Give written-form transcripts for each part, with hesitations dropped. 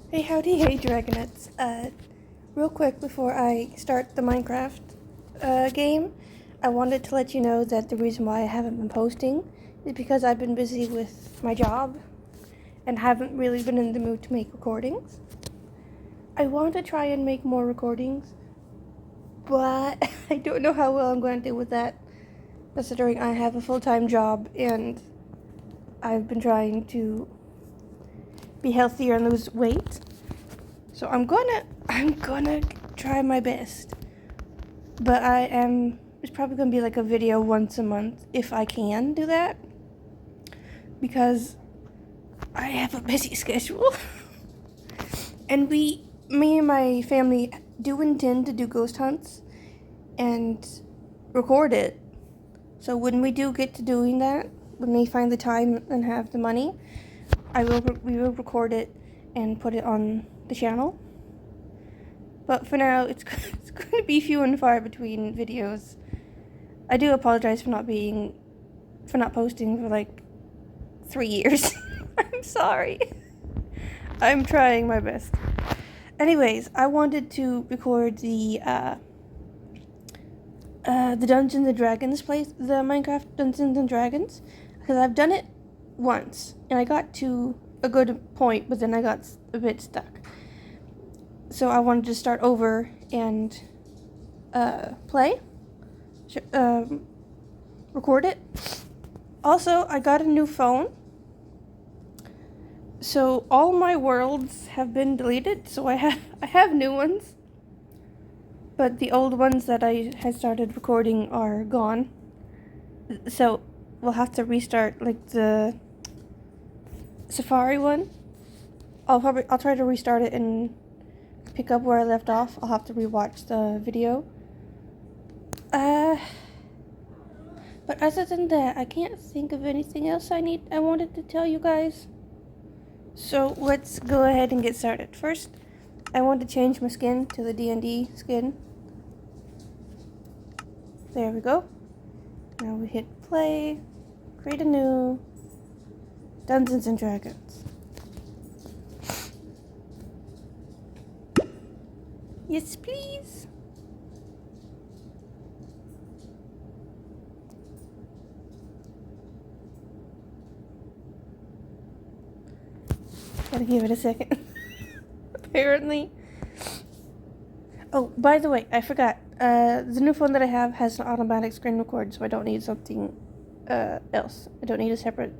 Hey howdy, hey Dragonets. Real quick before I start the Minecraft game, I wanted to let you know that the reason why I haven't been posting is because I've been busy with my job and haven't really been in the mood to make recordings. I want to try and make more recordings, but I don't know how well I'm going to do with that, considering I have a full-time job and I've been trying to be healthier and lose weight. So I'm gonna try my best. But it's probably gonna be like a video once a month if I can do that. Because I have a busy schedule. And me and my family do intend to do ghost hunts and record it. So when we do get to doing that, when we find the time and have the money, we will record it and put it on the channel. But for now, it's going to be few and far between videos. I do apologize for not posting for like 3 years. I'm sorry. I'm trying my best. Anyways, I wanted to record the Dungeons and Dragons the Minecraft Dungeons and Dragons, because I've done it once and I got to a good point, but then I got a bit stuck. So I wanted to start over and record it. Also, I got a new phone, so all my worlds have been deleted. So I have new ones, but the old ones that I had started recording are gone. So we'll have to restart like the Safari one. I'll try to restart it and pick up where I left off. I'll have to rewatch the video. But other than that, I can't think of anything else I wanted to tell you guys. So let's go ahead and get started. First, I want to change my skin to the D&D skin. There we go. Now we hit play, create a new Dungeons and Dragons. Yes, please. Gotta give it a second. Apparently. Oh, by the way, I forgot. The new phone that I have has an automatic screen record, so I don't need something else. I don't need a separate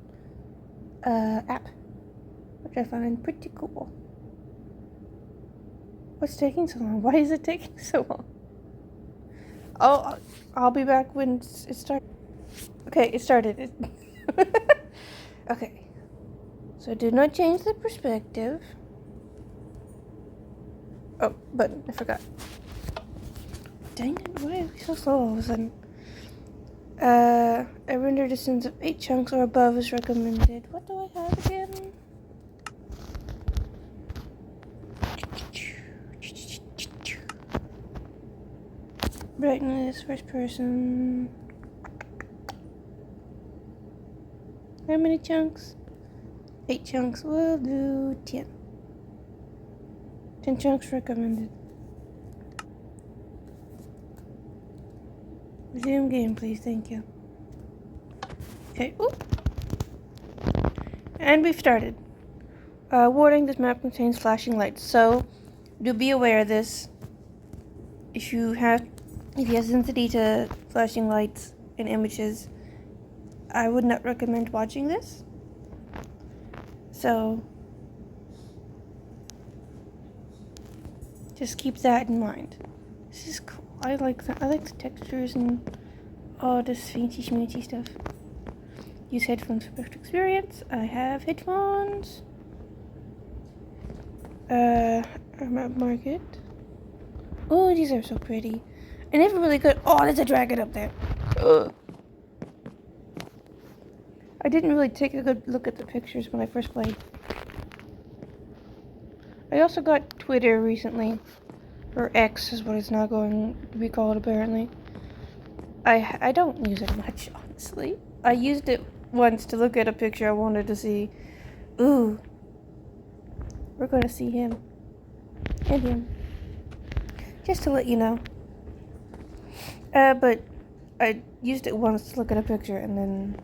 app, which I find pretty cool. What's taking so long? Why is it taking so long? Oh, I'll be back when it starts. Okay, it started. Okay. So do not change the perspective. Oh, button. I forgot. Dang it, why are we so slow all of a sudden? A render distance of 8 chunks or above is recommended. What do I have again? Brightness, first person. How many chunks? 8 chunks. We'll do 10. 10 chunks recommended. Resume game, please. Thank you. Okay. Ooh. And we've started. Warning, this map contains flashing lights, so do be aware of this. If you have sensitivity to flashing lights and images, I would not recommend watching this. So just keep that in mind. This is cool. I like the textures and all this fancy schmancy stuff. Use headphones for best experience. I have headphones. Market. Oh, these are so pretty. I never really could. Oh, there's a dragon up there. Ugh. I didn't really take a good look at the pictures when I first played. I also got Twitter recently. Or X is what it's now going to be called, apparently. I don't use it much, honestly. I used it once to look at a picture I wanted to see. Ooh. we're gonna see him. And him. Just to let you know. But I used it once to look at a picture and then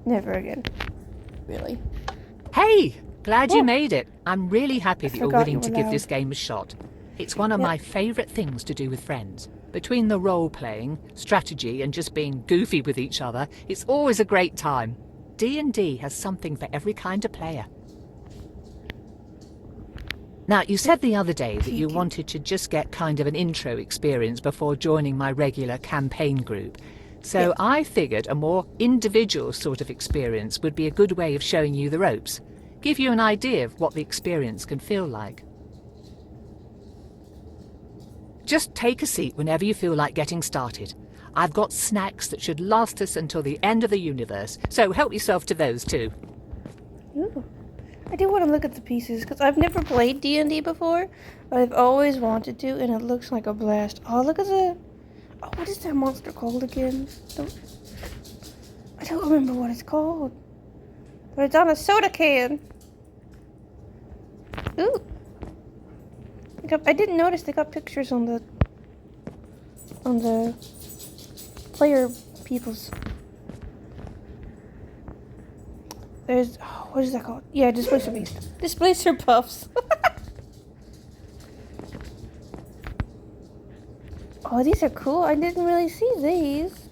never again. Really. Hey! Glad you made it. I'm really happy that you're willing to give loud. this game a shot. It's one of my favourite things to do with friends. Between the role-playing, strategy and just being goofy with each other, it's always a great time. D&D has something for every kind of player. Now, you said the other day that you wanted to just get kind of an intro experience before joining my regular campaign group. So I figured a more individual sort of experience would be a good way of showing you the ropes. Give you an idea of what the experience can feel like. Just take a seat whenever you feel like getting started. I've got snacks that should last us until the end of the universe, so help yourself to those too. Ooh. I do want to look at the pieces, because I've never played D&D before, but I've always wanted to, and it looks like a blast. Oh, look at the... Oh, what is that monster called again? I don't remember what it's called. But it's on a soda can. Ooh. I didn't notice they got pictures on the player people's. There's what is that called? Yeah, Displacer Beast. Displacer Puffs. Oh, these are cool. I didn't really see these.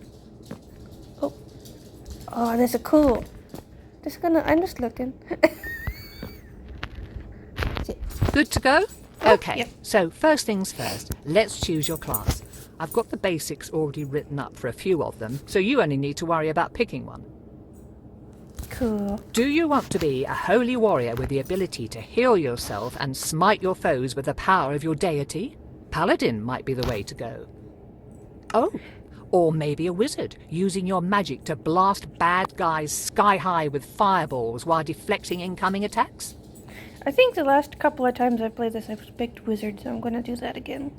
Oh, these are cool. I'm just looking. Good to go? Okay, yep. So first things first, let's choose your class. I've got the basics already written up for a few of them, so you only need to worry about picking one. Cool. Do you want to be a holy warrior with the ability to heal yourself and smite your foes with the power of your deity? Paladin might be the way to go. Oh, or maybe a wizard, using your magic to blast bad guys sky high with fireballs while deflecting incoming attacks? I think the last couple of times I've played this, I've picked wizard, so I'm going to do that again.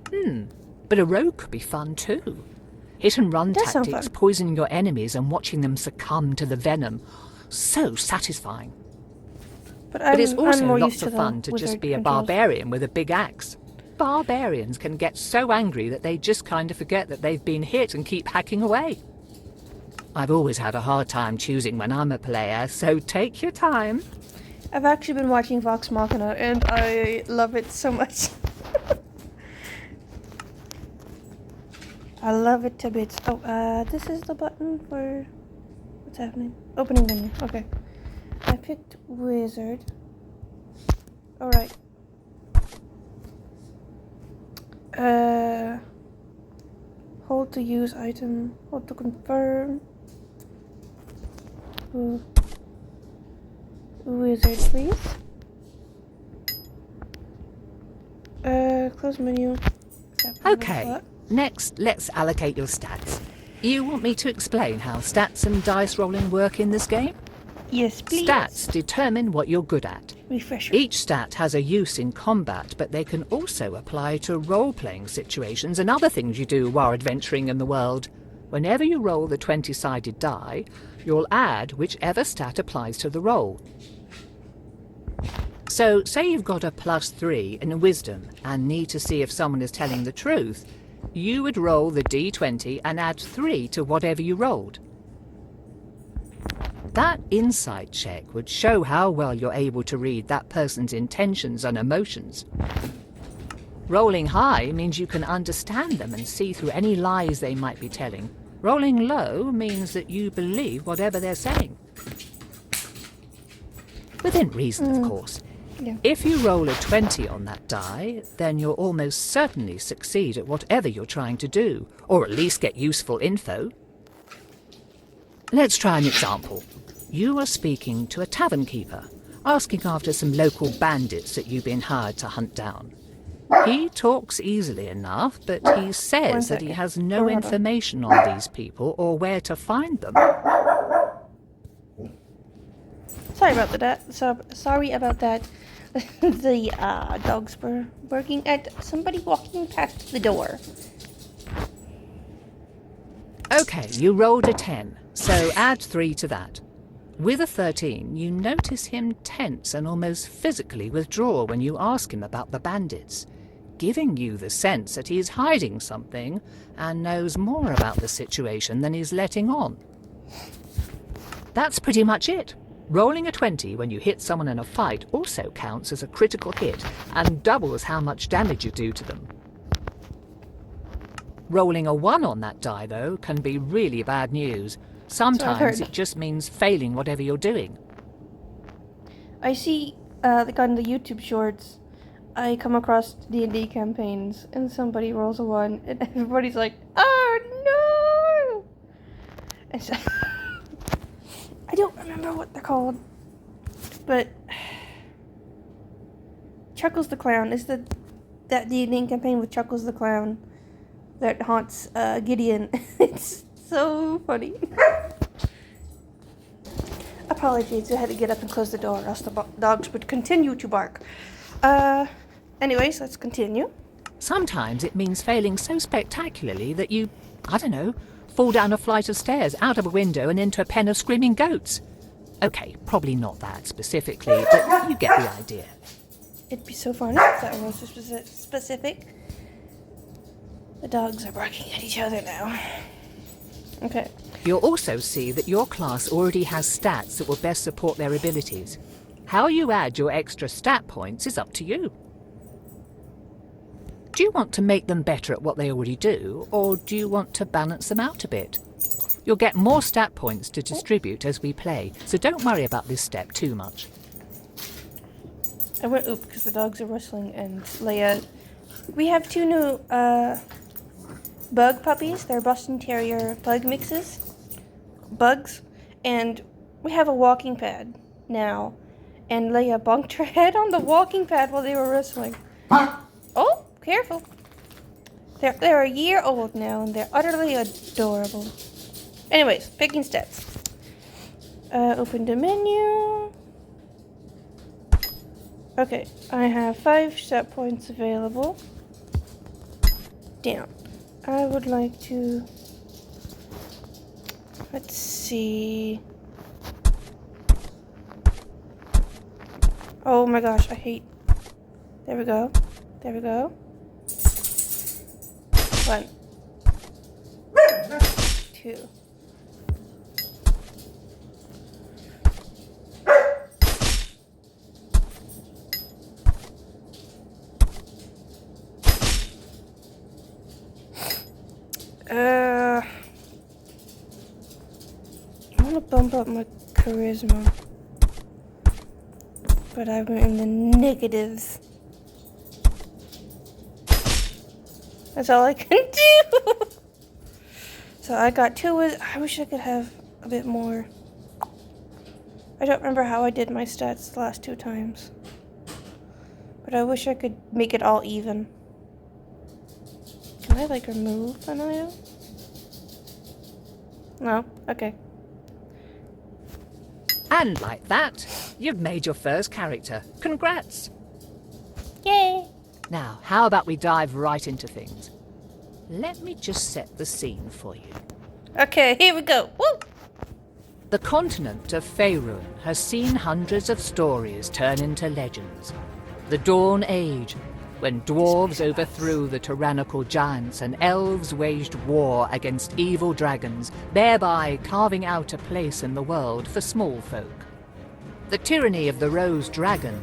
But a rogue could be fun too. Hit and run tactics, poisoning your enemies and watching them succumb to the venom. So satisfying. But it's also lots of fun to just be a barbarian with a big axe. Barbarians can get so angry that they just kind of forget that they've been hit and keep hacking away. I've always had a hard time choosing when I'm a player, so take your time. I've actually been watching Vox Machina, and I love it so much. I love it to bits. Oh, this is the button for... What's happening? Opening menu. Okay. I picked wizard. Alright. Hold to use item. Hold to confirm. Ooh. Wizard, please. Close menu. Okay, next let's allocate your stats. You want me to explain how stats and dice rolling work in this game? Yes, please. Stats determine what you're good at. Refresher. Each stat has a use in combat, but they can also apply to role-playing situations and other things you do while adventuring in the world. Whenever you roll the 20-sided die, you'll add whichever stat applies to the roll. So, say you've got a +3 in wisdom and need to see if someone is telling the truth, you would roll the d20 and add 3 to whatever you rolled. That insight check would show how well you're able to read that person's intentions and emotions. Rolling high means you can understand them and see through any lies they might be telling. Rolling low means that you believe whatever they're saying. Within reason, of course. Yeah. If you roll a 20 on that die, then you'll almost certainly succeed at whatever you're trying to do, or at least get useful info. Let's try an example. You are speaking to a tavern keeper, asking after some local bandits that you've been hired to hunt down. He talks easily enough, but he says that he has no information on these people or where to find them. Sorry about that. Sorry about that. The dogs were barking at somebody walking past the door. Okay, you rolled a 10, so add 3 to that. With a 13, you notice him tense and almost physically withdraw when you ask him about the bandits, giving you the sense that he's hiding something and knows more about the situation than he's letting on. That's pretty much it. Rolling a 20 when you hit someone in a fight also counts as a critical hit and doubles how much damage you do to them. Rolling a 1 on that die, though, can be really bad news. Sometimes it just means failing whatever you're doing. I see, like on the YouTube shorts, I come across D&D campaigns, and somebody rolls a 1, and everybody's like, "Oh no!" And so I don't remember what they're called, but Chuckles the Clown is that D&D campaign with Chuckles the Clown that haunts Gideon. It's so funny. Apologies, I had to get up and close the door, or else the dogs would continue to bark. Anyways, let's continue. Sometimes it means failing so spectacularly that you, I don't know, fall down a flight of stairs, out of a window and into a pen of screaming goats. Okay, probably not that specifically, but you get the idea. It'd be so funny if that was specific. The dogs are barking at each other now. Okay. You'll also see that your class already has stats that will best support their abilities. How you add your extra stat points is up to you. Do you want to make them better at what they already do, or do you want to balance them out a bit? You'll get more stat points to distribute as we play, so don't worry about this step too much. I went oop because the dogs are rustling, and Leia... We have 2 new bug puppies. They're Boston Terrier pug mixes. Bugs. And we have a walking pad now. And Leia bonked her head on the walking pad while they were wrestling. Oh, careful. They're a year old now, and they're utterly adorable. Anyways, picking stats. Open the menu. Okay, I have 5 stat points available. Down. I would like to... Let's see... Oh my gosh, I hate... There we go. There we go. 1. 2. I want to bump up my charisma, but I'm in the negatives. That's all I can do. So I got 2. I wish I could have a bit more. I don't remember how I did my stats the last 2 times, but I wish I could make it all even. Can I like remove an item? No? Okay. And like that, you've made your first character. Congrats! Yay! Now, how about we dive right into things? Let me just set the scene for you. Okay, here we go. Woo! The continent of Faerun has seen hundreds of stories turn into legends. The Dawn Age, when dwarves overthrew the tyrannical giants and elves waged war against evil dragons, thereby carving out a place in the world for small folk. The tyranny of the Rose Dragon,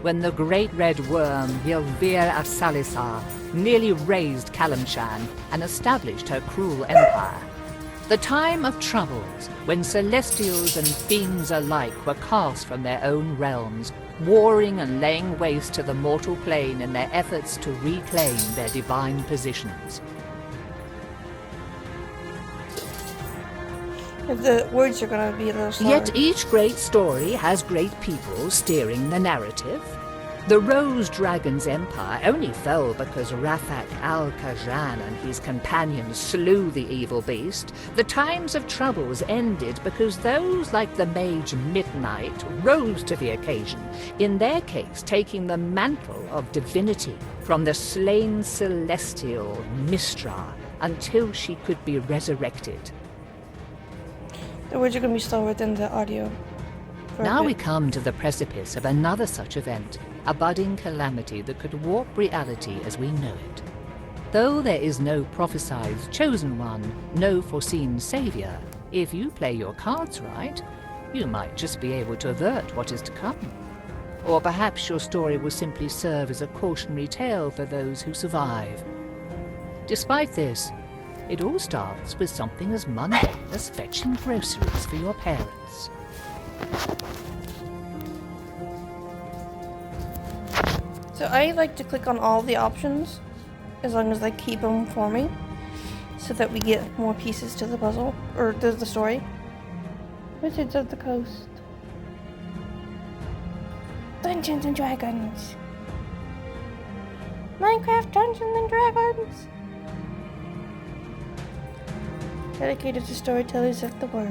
when the great red worm Ylvir of Salisar nearly razed Kalimshan and established her cruel empire. The time of troubles, when celestials and fiends alike were cast from their own realms, warring and laying waste to the mortal plane in their efforts to reclaim their divine positions. The words are going to be a little slower. Yet each great story has great people steering the narrative. The Rose Dragon's empire only fell because Rafak al-Khajan and his companions slew the evil beast. The times of troubles ended because those like the mage Midnight rose to the occasion, in their case taking the mantle of divinity from the slain celestial Mistra until she could be resurrected. The words are going to be slower than the audio. for a Now we bit. come to the precipice of another such event, a budding calamity that could warp reality as we know it. Though there is no prophesied chosen one, no foreseen savior, if you play your cards right, you might just be able to avert what is to come. Or perhaps your story will simply serve as a cautionary tale for those who survive. Despite this, it all starts with something as mundane as fetching groceries for your parents. So I like to click on all the options, as long as they keep them for me, so that we get more pieces to the puzzle, or to the story. Wizards of the Coast. Dungeons and Dragons. Minecraft Dungeons and Dragons. Dedicated to storytellers of the world.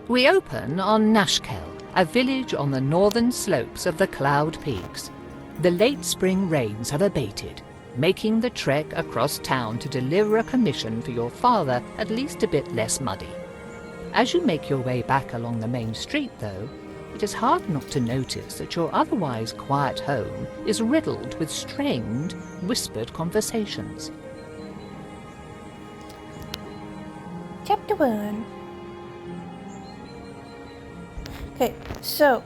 We open on Nashkel, a village on the northern slopes of the Cloud Peaks. The late spring rains have abated, making the trek across town to deliver a commission for your father at least a bit less muddy. As you make your way back along the main street, though, it is hard not to notice that your otherwise quiet home is riddled with strained, whispered conversations. Chapter 1. Okay, so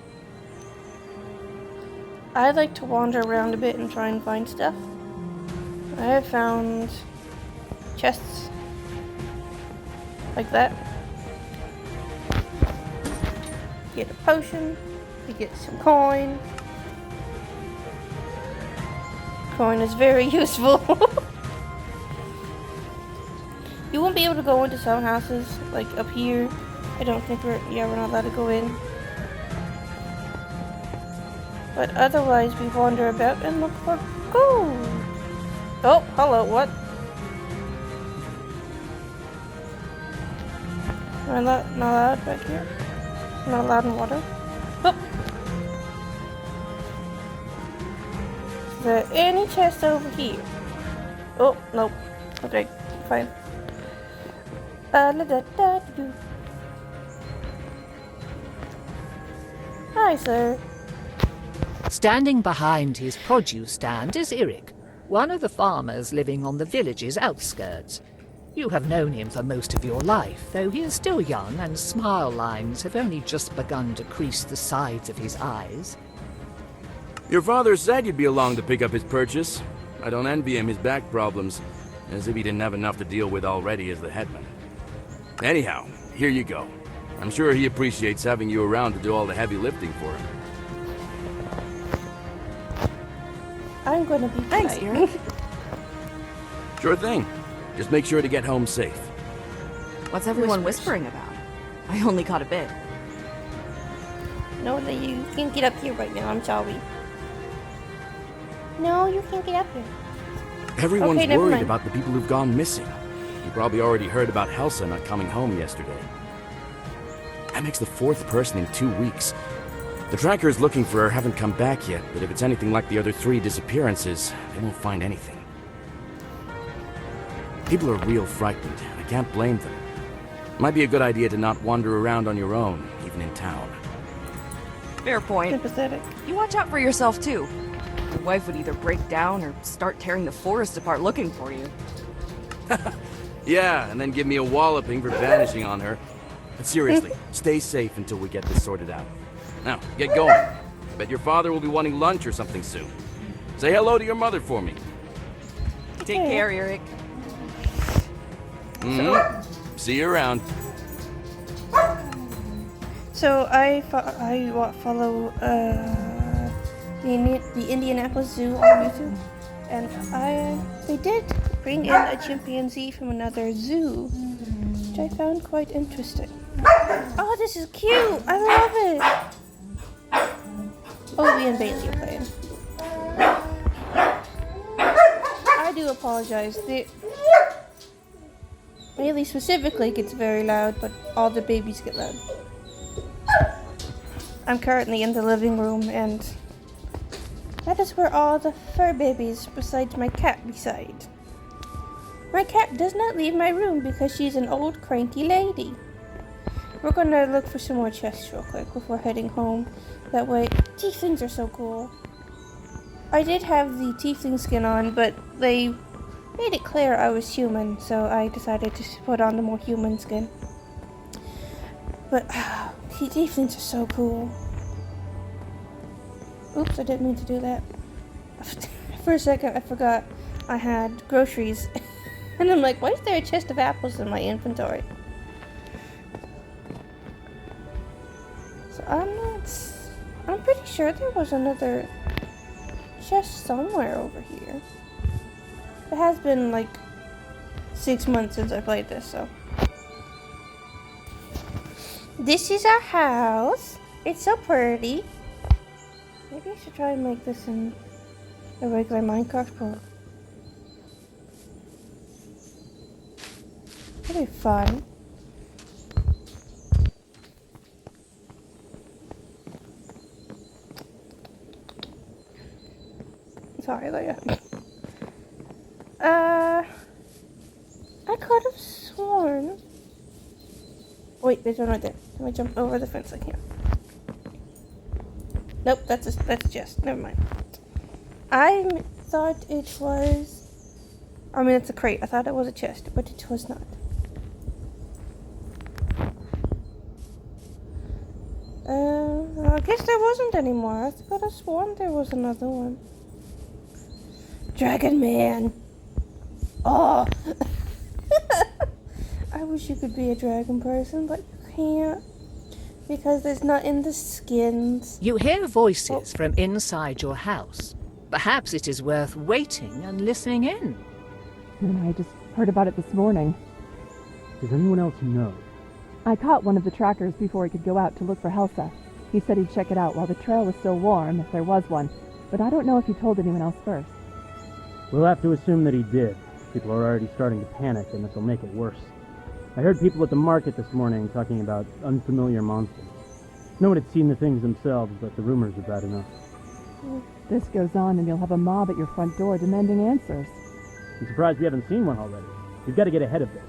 I like to wander around a bit and try and find stuff. I have found chests like that. Get a potion, you get some coin. Coin is very useful. You won't be able to go into some houses, like up here. I don't think we're not allowed to go in. But otherwise we wander about and look for gold. Oh, hello, what? Am I not allowed back here? I'm not allowed in water? Oh. Is there any chest over here? Oh, nope. Okay, fine. Hi, sir. Standing behind his produce stand is Eric, one of the farmers living on the village's outskirts. You have known him for most of your life, though he is still young and smile lines have only just begun to crease the sides of his eyes. Your father said you'd be along to pick up his purchase. I don't envy him his back problems, as if he didn't have enough to deal with already as the headman. Anyhow, here you go. I'm sure he appreciates having you around to do all the heavy lifting for him. I'm gonna be Thanks, polite. Eric. Sure thing. Just make sure to get home safe. What's everyone Whispers. whispering about? I only caught a bit. No, you can't get up here right now. I'm sorry. No, you can't get up here. Everyone's Okay, never worried mind. about the people who've gone missing. You probably already heard about Helsa not coming home yesterday. That makes the 4th person in 2 weeks. The trackers looking for her haven't come back yet, but if it's anything like the other 3 disappearances, they won't find anything. People are real frightened. I can't blame them. Might be a good idea to not wander around on your own, even in town. Fair point. Sympathetic. You watch out for yourself, too. Your wife would either break down or start tearing the forest apart looking for you. Yeah, and then give me a walloping for vanishing on her. But seriously, stay safe until we get this sorted out. Now, get going. I bet your father will be wanting lunch or something soon. Say hello to your mother for me. Take care, Eric. See you around. So I follow the Indianapolis Zoo on YouTube, and they did bring in a chimpanzee from another zoo, which I found quite interesting. Oh, this is cute! I love it. Obi and Bailey are playing. I do apologize. Bailey specifically gets very loud, but all the babies get loud. I'm currently in the living room, and that is where all the fur babies besides my cat reside. My cat does not leave my room because she's an old cranky lady. we're gonna look for some more chests real quick before heading home. That way, tieflings are so cool. I did have the tiefling skin on, but they made it clear I was human, so I decided to put on the more human skin. But tieflings are so cool. Oops, I didn't mean to do that. For a second, I forgot I had groceries. And I'm like, why is there a chest of apples in my inventory? So I'm pretty sure there was another chest somewhere over here. It has been like 6 months since I played this, so. This is our house. It's so pretty. Maybe I should try and make this in a regular Minecraft world. That'd be fun. Sorry, Leia. I could have sworn. Wait, there's one right there. Let me jump over the fence. I can't. Nope, that's a chest. Never mind. I thought it was. I mean, it's a crate. I thought it was a chest, but it was not. I guess there wasn't anymore. I could have sworn there was another one. Dragon Man. Oh. I wish you could be a dragon person, but you can't. Because it's not in the skins. You hear voices from inside your house. Perhaps it is worth waiting and listening in. And I just heard about it this morning. Does anyone else know? I caught one of the trackers before he could go out to look for Helsa. He said he'd check it out while the trail was still warm, if there was one. But I don't know if he told anyone else first. We'll have to assume that he did. People are already starting to panic, and this'll make it worse. I heard people at the market this morning talking about unfamiliar monsters. No one had seen the things themselves, but the rumors are bad enough. If this goes on, and you'll have a mob at your front door demanding answers. I'm surprised we haven't seen one already. We've got to get ahead of this.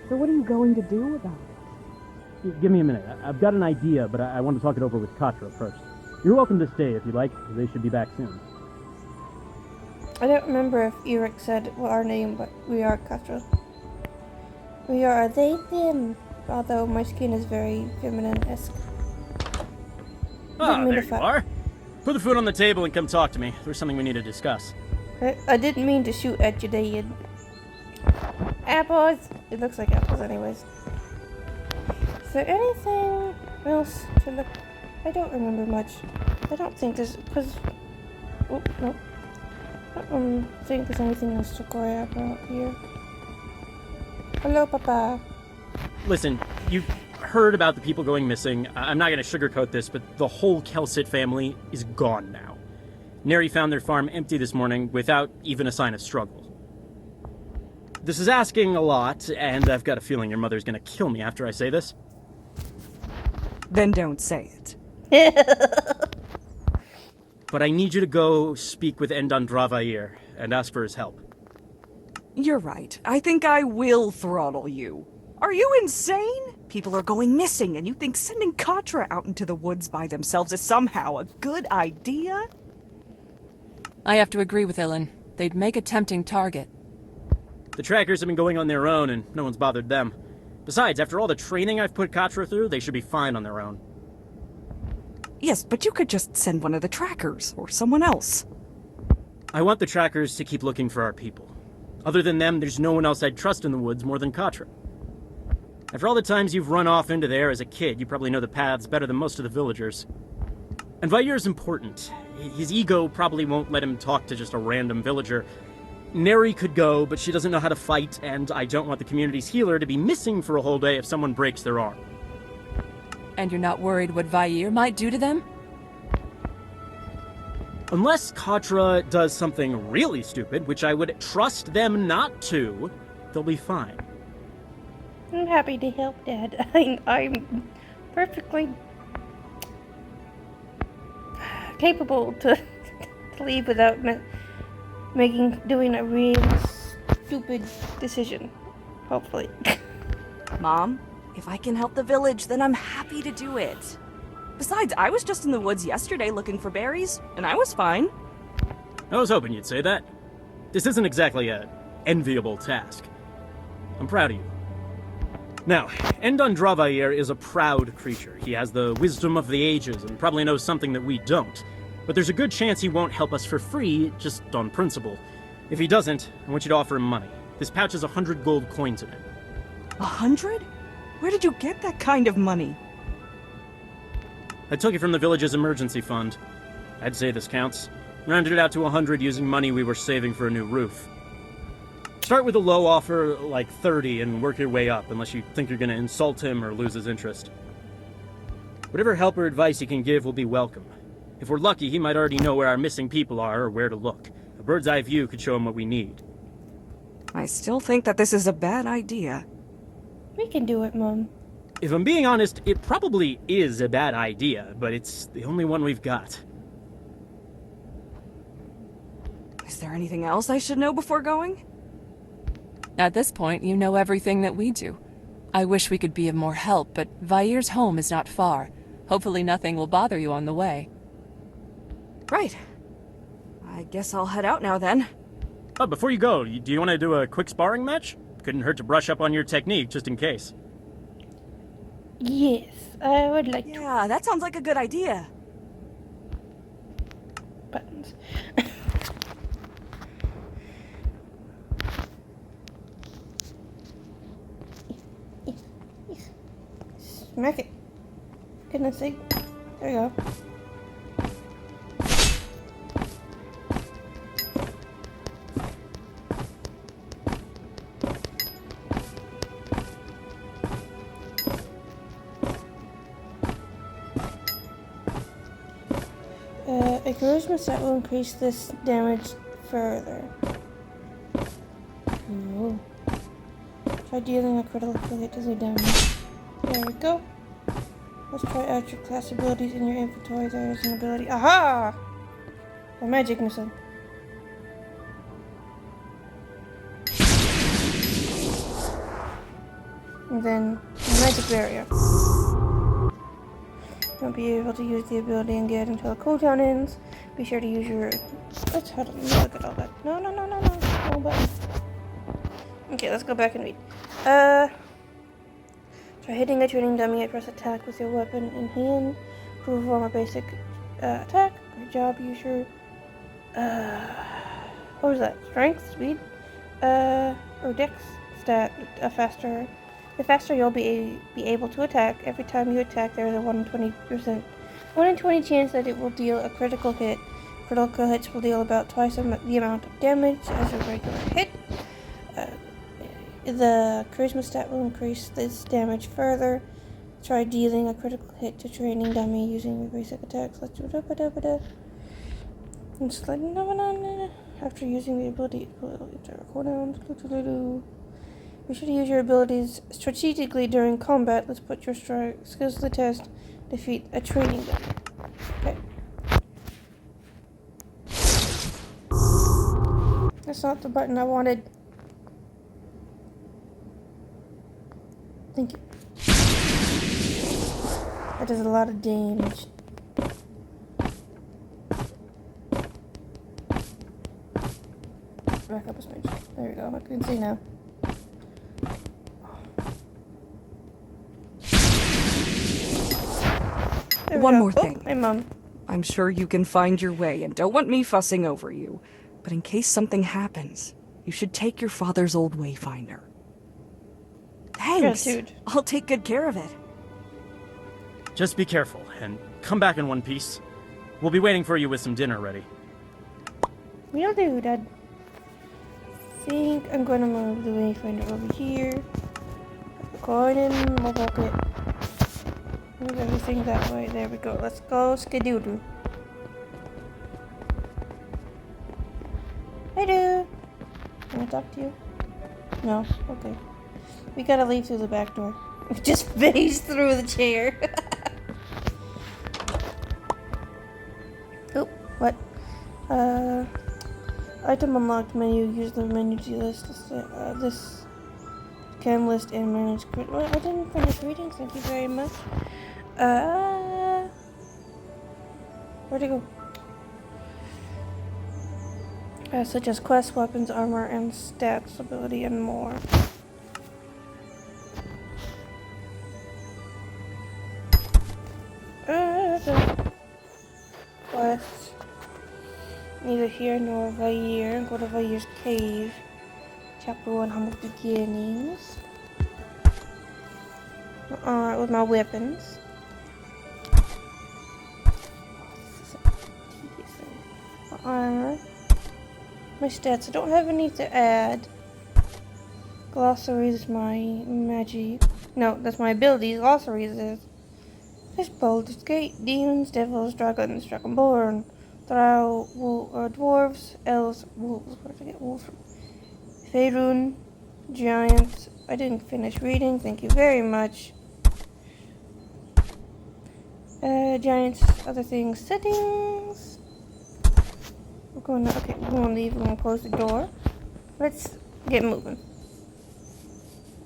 So what are you going to do about it? Give me a minute. I've got an idea, but I want to talk it over with Katra first. You're welcome to stay if you like. They should be back soon. I don't remember if Eric said our name, but we are Katra. We are they them, although my skin is very feminine-esque. Ah, there you are. Put the food on the table and come talk to me. There's something we need to discuss. I didn't mean to shoot at you, Dad. Apples! It looks like apples anyways. Is there anything else to look? I don't remember much. I don't think there's, because... Oh, no. I don't think there's anything else to grab out here. Hello, Papa. Listen, you've heard about the people going missing. I'm not going to sugarcoat this, but the whole Kelsit family is gone now. Neri found their farm empty this morning without even a sign of struggle. This is asking a lot, and I've got a feeling your mother's going to kill me after I say this. Then don't say it. But I need you to go speak with Endan Dravair and ask for his help. You're right. I think I will throttle you. Are you insane? People are going missing, and you think sending Katra out into the woods by themselves is somehow a good idea? I have to agree with Ilan. They'd make a tempting target. The trackers have been going on their own, and no one's bothered them. Besides, after all the training I've put Katra through, they should be fine on their own. Yes, but you could just send one of the trackers, or someone else. I want the trackers to keep looking for our people. Other than them, there's no one else I'd trust in the woods more than Katra. After all the times you've run off into there as a kid, you probably know the paths better than most of the villagers. And Vair's important. His ego probably won't let him talk to just a random villager. Neri could go, but she doesn't know how to fight, and I don't want the community's healer to be missing for a whole day if someone breaks their arm. And you're not worried what Vair might do to them? Unless Katra does something really stupid, which I would trust them not to, they'll be fine. I'm happy to help, Dad. I'm perfectly capable to leave without doing a really stupid decision. Hopefully. Mom, If I can help the village, then I'm happy to do it. Besides, I was just in the woods yesterday looking for berries, and I was fine. I was hoping you'd say that. This isn't exactly a enviable task. I'm proud of you. Now, Endon Dravair is a proud creature. He has the wisdom of the ages and probably knows something that we don't. But there's a good chance he won't help us for free, just on principle. If he doesn't, I want you to offer him money. This pouch has 100 gold coins in it. 100? Where did you get that kind of money? I took it from the village's emergency fund. I'd say this counts. Rounded it out to 100 using money we were saving for a new roof. Start with a low offer, like 30, and work your way up, unless you think you're gonna insult him or lose his interest. Whatever help or advice he can give will be welcome. If we're lucky, he might already know where our missing people are or where to look. A bird's eye view could show him what we need. I still think that this is a bad idea. We can do it, Mom. If I'm being honest, it probably is a bad idea, but it's the only one we've got. Is there anything else I should know before going? At this point, you know everything that we do. I wish we could be of more help, but Vair's home is not far. Hopefully nothing will bother you on the way. Right. I guess I'll head out now then. Oh, before you go, do you want to do a quick sparring match? Couldn't hurt to brush up on your technique, just in case. Yes, I would like to. Yeah, that sounds like a good idea. Buttons. Smack it. Goodness sake. There you go. A charisma set will increase this damage further. Ooh. Try dealing a critical hit to the damage. There we go. Let's try out your class abilities in your inventory. There is an ability. Aha! A magic missile. And then a magic barrier. Won't be able to use the ability again until the cooldown ends. Be sure to use your. Let's hold on. Let me look at all that. No. Wrong button. Okay, let's go back and read. Try hitting a training dummy and press attack with your weapon in hand to perform a basic attack. Good job, use your. What was that? Strength, speed, or dex stat. Faster. The faster you'll be able to attack. Every time you attack, there is a 1 in 20 chance that it will deal a critical hit. Critical hits will deal about twice the amount of damage as a regular hit. The charisma stat will increase this damage further. Try dealing a critical hit to training dummy using your basic attacks. Let's do it. And sliding on after using the ability. Be sure to use your abilities strategically during combat. Let's put your skills to the test. Defeat a training dummy. Okay. That's not the button I wanted. Thank you. That does a lot of damage. Back up a smidge. There we go. I can see now. One more thing. Hey, Mom. I'm sure you can find your way and don't want me fussing over you. But in case something happens, you should take your father's old wayfinder. Thanks. Gratitude. I'll take good care of it. Just be careful, and come back in one piece. We'll be waiting for you with some dinner ready. Will do, Dad. I think I'm gonna move the wayfinder over here. Put the coin in my pocket. Move everything that way. There we go. Let's go skadoodle. Hey, dude. Can I talk to you? No? Okay. We gotta leave through the back door. Just phased through the chair. Oh, what? Item unlocked menu. Use the menu to list this can list and manage. Well, I didn't finish reading. Thank you very much. Where'd it go? Such as quest, weapons, armor, and stats, ability, and more. The quest. Neither here nor Vair. Go to Vair's cave. Chapter 1, Humble Beginnings. Alright, with my weapons. This is a tedious thing. My armor. My stats. I don't have any to add. Glossaries is my magic. No, that's my abilities. Glossaries is Fish, Baldur's Gate, Demons, Devils, Dragons, Dragonborn, Dwarves, Elves, Wolves. Where did I get Wolves from? Faerun, Giants. I didn't finish reading. Thank you very much. Giants, other things, settings. We're going to, okay, we're going to leave. We're going to close the door. Let's get moving.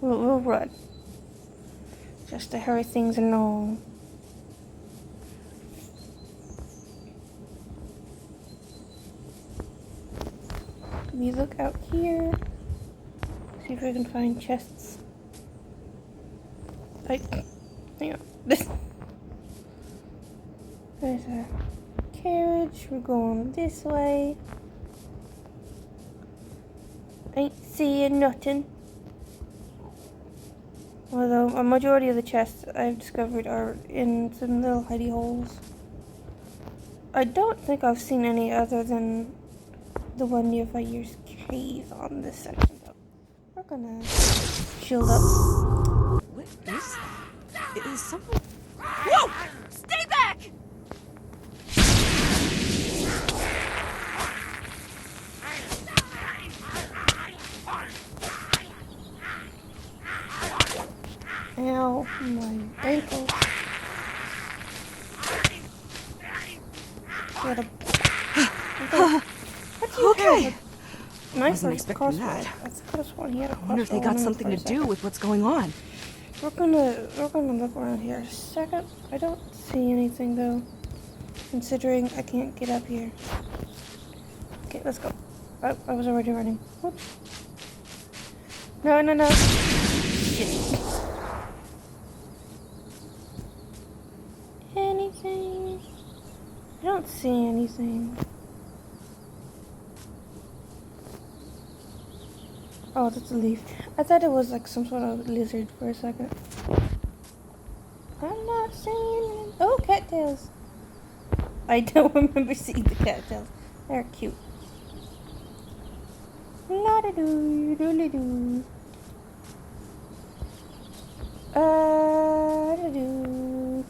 We'll run. Just to hurry things along. We look out here. See if we can find chests. Hang on. There's a carriage. We're going this way. Ain't seeing nothing. Although a majority of the chests I've discovered are in some little hidey holes. I don't think I've seen any other than the one near Vair's cave on this section. So we're gonna shield up. What is that? Is someone... Whoa! Stay back! Ow, my ankle. Okay. Nice. Wasn't expecting that. I could have sworn he had a I wonder if they got something to do with what's going on. We're gonna look around here a second. I don't see anything though, considering I can't get up here. Okay, let's go. Oh, I was already running. Whoops. No. Shit. Anything? I don't see anything. Oh, that's a leaf. I thought it was like some sort of lizard for a second. I'm not seeing... Oh, cattails. I don't remember seeing the cattails. They're cute. La-da-doo, doodly-doo. Da-doo.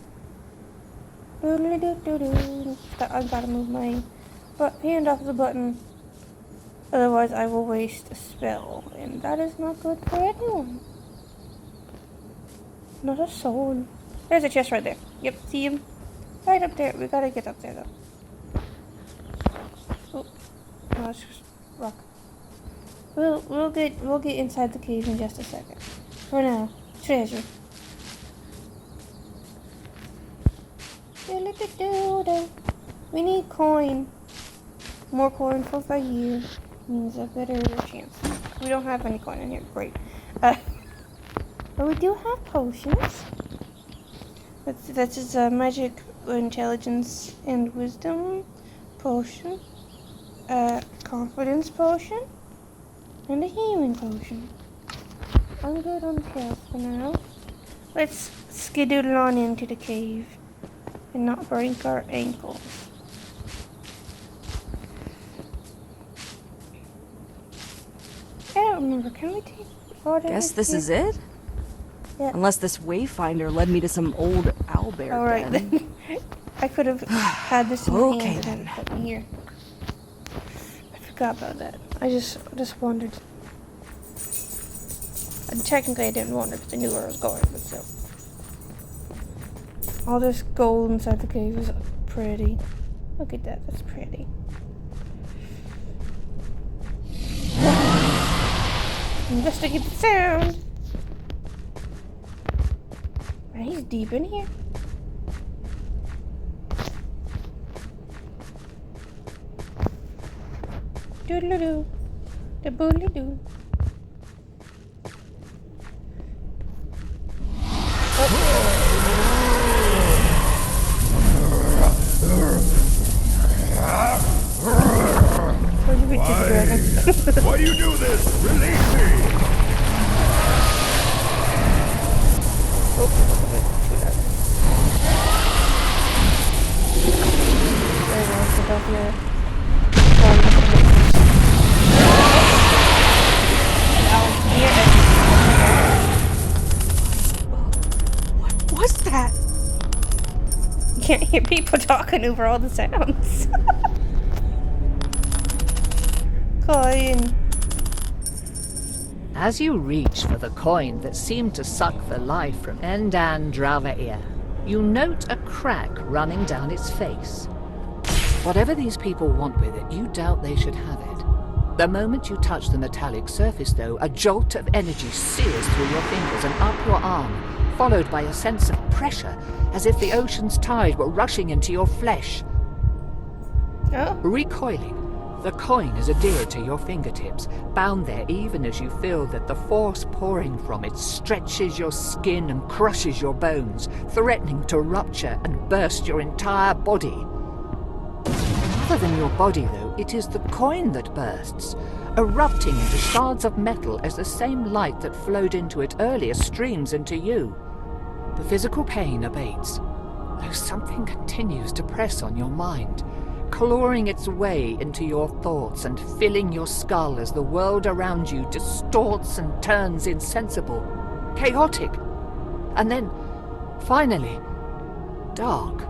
Doodly-doo-doo-doo. I've got to move my hand off the button. Otherwise, I will waste a spell, and that is not good for anyone. Not a soul. There's a chest right there. Yep, see him? Right up there. We gotta get up there, though. Oh, no, it's just rock. We'll get inside the cave in just a second. For now, treasure. We need coin. More coin for Vair means a better chance. We don't have any coin in here. Great. But we do have potions. That's just a magic, intelligence, and wisdom potion. Confidence potion. And a healing potion. I'm good on health for now. Let's skedoodle on into the cave and not break our ankles. I don't remember. Can we take water? Guess this is it? Yeah. Unless this wayfinder led me to some old owlbear Alright den. then. I could have had this in my Okay, hand and then. put me here. I forgot about that. I just wondered. And technically I didn't wonder because I knew where I was going, but still. All this gold inside the cave is pretty. Look at that, that's pretty. Investigate the sound. Man, he's deep in here. Doodle-doo. The boodle-doo. Where'd you reach the dragon? Why do you do this? Release me! There we go, get off here. What was that? You can't hear people talking over all the sounds. Coin. As you reach for the coin that seemed to suck the life from Endan Dravair, you note a crack running down its face. Whatever these people want with it, you doubt they should have it. The moment you touch the metallic surface, though, a jolt of energy sears through your fingers and up your arm, followed by a sense of pressure, as if the ocean's tide were rushing into your flesh. Oh. Recoiling, the coin is adhered to your fingertips, bound there even as you feel that the force pouring from it stretches your skin and crushes your bones, threatening to rupture and burst your entire body. Rather than your body, though, it is the coin that bursts, erupting into shards of metal as the same light that flowed into it earlier streams into you. The physical pain abates, though something continues to press on your mind, clawing its way into your thoughts and filling your skull as the world around you distorts and turns insensible, chaotic, and then, finally, dark.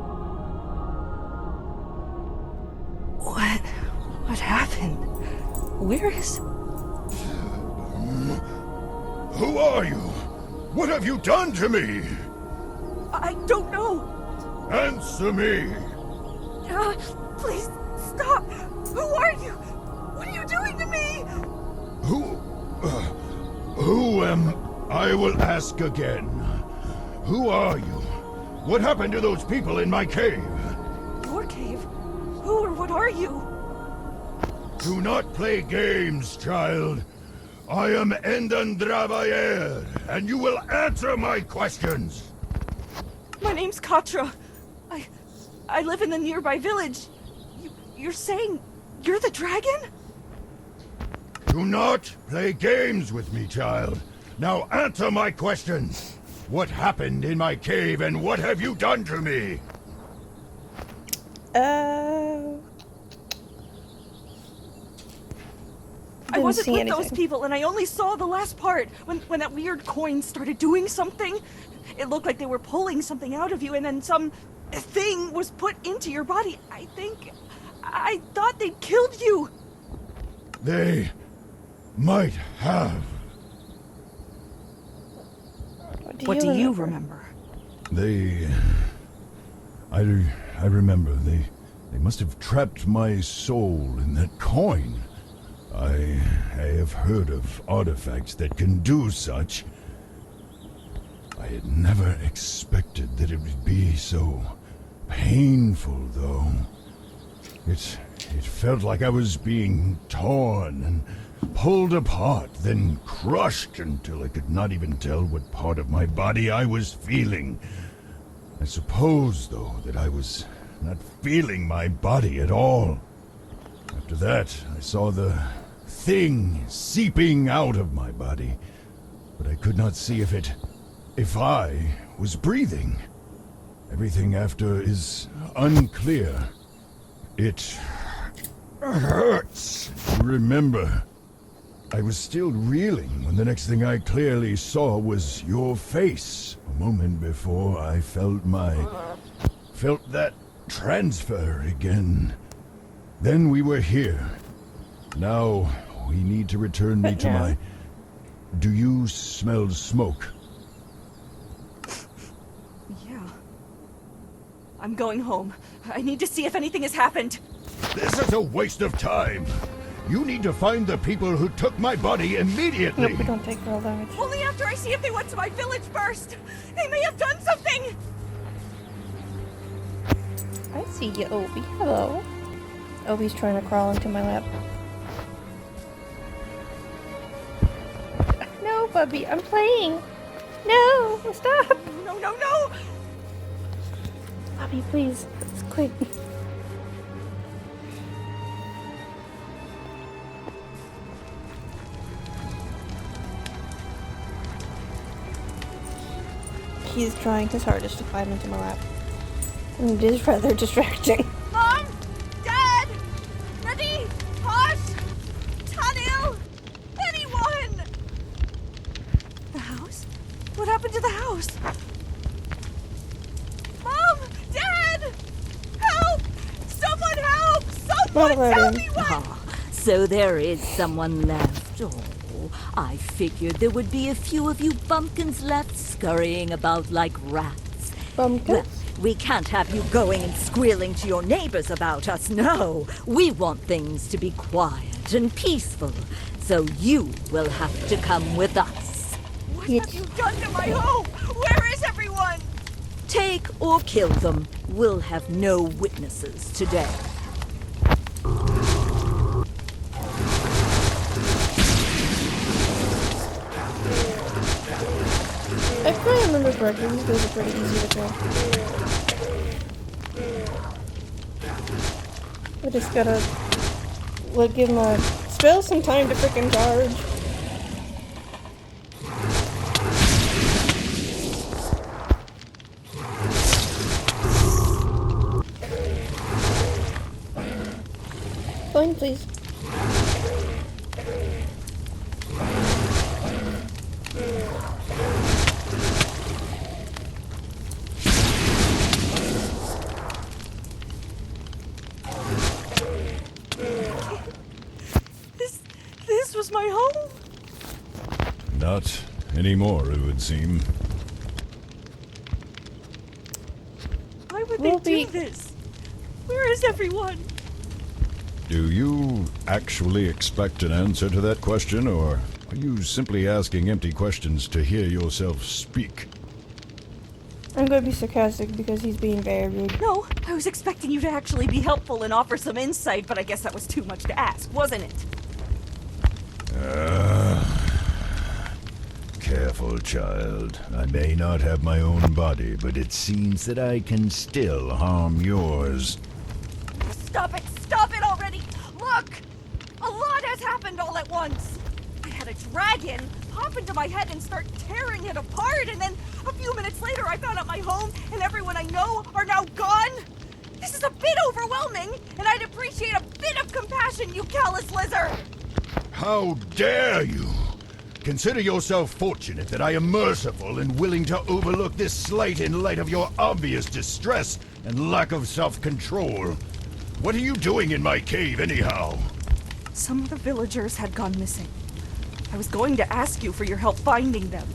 What happened? Where is... Who are you? What have you done to me? I don't know. Answer me! Please, stop! Who are you? What are you doing to me? Who am... I will ask again. Who are you? What happened to those people in my cave? Your cave? Who or what are you? Do not play games, child. I am Endan Dravair, and you will answer my questions. My name's Katra. I live in the nearby village. You're saying you're the dragon? Do not play games with me, child. Now answer my questions. What happened in my cave, and what have you done to me? I wasn't with those anything. people, and I only saw the last part, when that weird coin started doing something. It looked like they were pulling something out of you, and then some thing was put into your body. I thought they'd killed you. They might have. What do you remember? I remember. They must have trapped my soul in that coin. I have heard of artifacts that can do such. I had never expected that it would be so painful, though. It felt like I was being torn and pulled apart, then crushed until I could not even tell what part of my body I was feeling. I suppose, though, that I was not feeling my body at all. After that, I saw the thing seeping out of my body, but I could not see if I was breathing. Everything after is unclear. It hurts to remember. I was still reeling when the next thing I clearly saw was your face. A moment before I felt that transfer again. Then we were here. Now we need to return me to my... Do you smell smoke? Yeah. I'm going home. I need to see if anything has happened. This is a waste of time. You need to find the people who took my body immediately. Nope, we don't take real damage. Only after I see if they went to my village first. They may have done something. I see you, Obi. Hello. Obi's trying to crawl into my lap. No, Bubby, I'm playing. No, stop. No, no, no. Bubby, please, let's quit. He's trying his hardest to climb into my lap. And it is rather distracting. Mom? Dad? Ready? Posh? Tanil? Anyone? The house? What happened to the house? Mom? Dad? Help! Someone help! Someone Not tell him. me what! So there is someone left. Oh, I figured there would be a few of you bumpkins left scurrying about like rats. Bumpkins? Well, we can't have you going and squealing to your neighbors about us, no. We want things to be quiet and peaceful, so you will have to come with us. What have you done to my home? Where is everyone? Take or kill them. We'll have no witnesses today. If I remember correctly, these guys are pretty easy to kill. I just gotta give my spell some time to freaking charge. Coin, please. This was my home? Not anymore, it would seem. Why would We'll they be- do this? Where is everyone? Do you actually expect an answer to that question, or are you simply asking empty questions to hear yourself speak? I'm gonna be sarcastic because he's being very rude. No, I was expecting you to actually be helpful and offer some insight, but I guess that was too much to ask, wasn't it? Careful, child. I may not have my own body, but it seems that I can still harm yours. Stop it already! Look! A lot has happened all at once! I had a dragon pop into my head and start tearing it apart, and then a few minutes later I found out my home and everyone I know are now gone! This is a bit overwhelming, and I'd appreciate a bit of compassion, you callous lizard! How dare you! Consider yourself fortunate that I am merciful and willing to overlook this slight in light of your obvious distress and lack of self-control. What are you doing in my cave, anyhow? Some of the villagers had gone missing. I was going to ask you for your help finding them.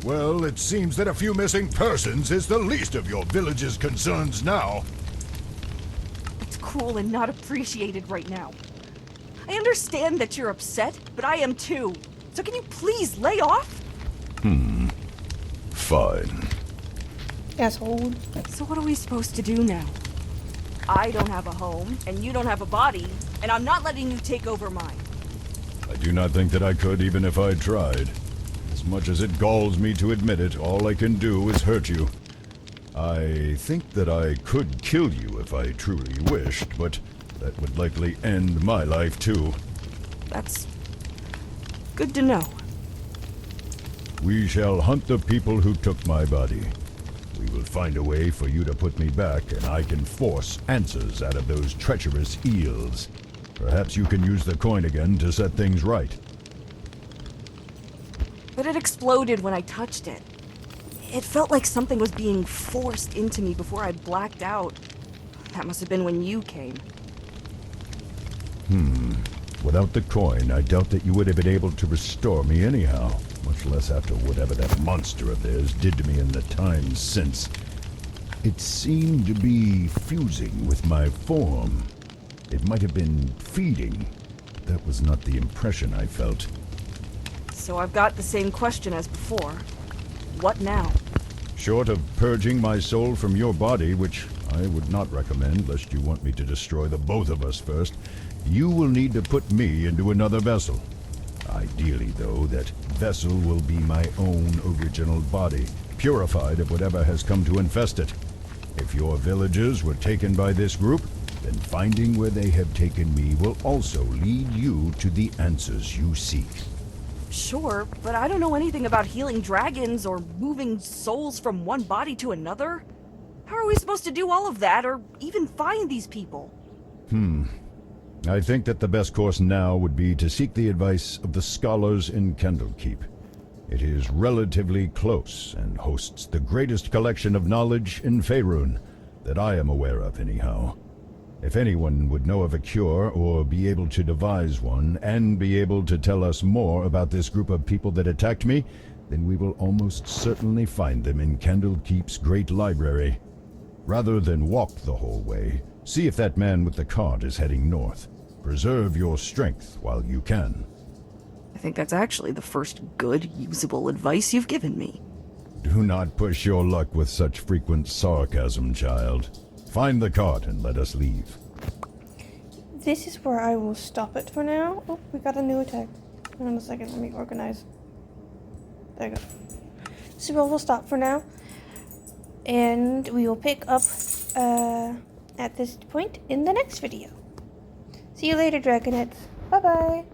Well, it seems that a few missing persons is the least of your village's concerns now. It's cruel and not appreciated right now. I understand that you're upset, but I am too. So can you please lay off? Fine. Asshole. So what are we supposed to do now? I don't have a home, and you don't have a body, and I'm not letting you take over mine. I do not think that I could even if I tried. As much as it galls me to admit it, all I can do is hurt you. I think that I could kill you if I truly wished, but that would likely end my life too. That's good to know. We shall hunt the people who took my body. We will find a way for you to put me back, and I can force answers out of those treacherous eels. Perhaps you can use the coin again to set things right. But it exploded when I touched it. It felt like something was being forced into me before I blacked out. That must have been when you came. Without the coin, I doubt that you would have been able to restore me anyhow, much less after whatever that monster of theirs did to me in the time since. It seemed to be fusing with my form. It might have been feeding. That was not the impression I felt. So I've got the same question as before. What now? Short of purging my soul from your body, which I would not recommend lest you want me to destroy the both of us first, you will need to put me into another vessel. Ideally, though, that vessel will be my own original body, purified of whatever has come to infest it. If your villagers were taken by this group, then finding where they have taken me will also lead you to the answers you seek. Sure, but I don't know anything about healing dragons or moving souls from one body to another. How are we supposed to do all of that, or even find these people? I think that the best course now would be to seek the advice of the scholars in Candlekeep. It is relatively close and hosts the greatest collection of knowledge in Faerun, that I am aware of anyhow. If anyone would know of a cure or be able to devise one and be able to tell us more about this group of people that attacked me, then we will almost certainly find them in Candlekeep's great library. Rather than walk the whole way, see if that man with the cart is heading north. Preserve your strength while you can. I think that's actually the first good, usable advice you've given me. Do not push your luck with such frequent sarcasm, child. Find the cart and let us leave. This is where I will stop it for now. Oh, we got a new attack. Hang on a second, let me organize. There you go. So we'll stop for now. And we will pick up at this point in the next video. See you later, Dragonettes. Bye-bye.